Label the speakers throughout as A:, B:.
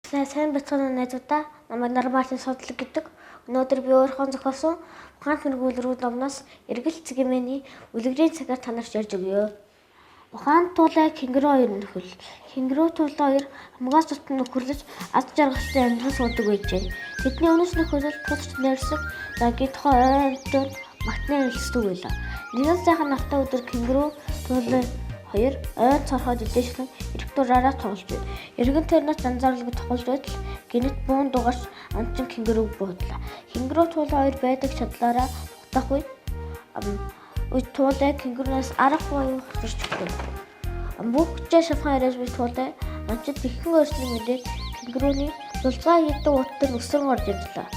A: Сайн бацхан найзуудаа намайг Нарматын судлаг гэдэг. Өнөөдөр би өөрийнхөө зохиосон ухаан тэргүүл рүү номноос эргэл цэгийн үлгэрийн цагаар танарч ярьж өгье. Ухаан туулай кенгуру хоёр нөхөл. Кенгуру туулай хоёр хамгаас тутам нөхөрлөж аз жаргалтай амьдрал суудаг байжээ. Тэдний өнөс нөхөрлөл тулч нэрсэг лагийн тухай ойртон магтны хэлсдэг байлаа. Нэгэн сайхан навтай өдөр кенгуру туулай хоёр ойр цорхоод идэж ирэх дураараа тоглож байв. Эргэн тойрноос анзаарлагыг тоглож байтал гинэт буун дугаарч анчин кенгуруг буудлаа. Кенгуру туулай хоёр байдаг чадлаараа тогтоох үед туулай кенгуруноос арга буюу хурцж өгдөг. Бүх хүчээ шавхан яриаж буй туулай анчид ихэнх өөрсний мэдээ кенгуруны зулцгаа хийдэг утад өсрөн орж ирлээ.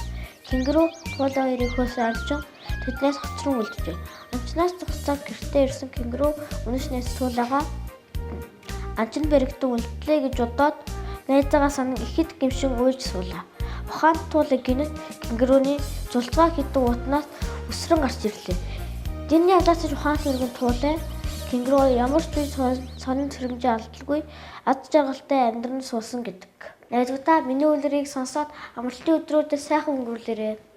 A: Кенгуру туулай хоёрыг хөөсөн анчин тэднээс хоцрон үлджээ. Анчнаас зогсоод гэртээ ирсэн кенгуру өнөснөөс туулайгаа анчин бэрэгдэн үлдлээ гэж бодоод найзаагаа санан ихэд гимшин уйлж суулаа. Ухаан туулай гинэт кенгуруны зулцгаа хийдэг утнаас өсрөн гарч ирлээ. Динний явдлаас ухаан тэргүүн туулай кенгуру ямар ч сонин цэрэмжээ алдалгүй аз жаргалтай амьдран суусан гэдэг. Найзуудаа миний үлрийг сонсоод амралтын өдрүүдэд сайхан өнгөрүүлээрэй.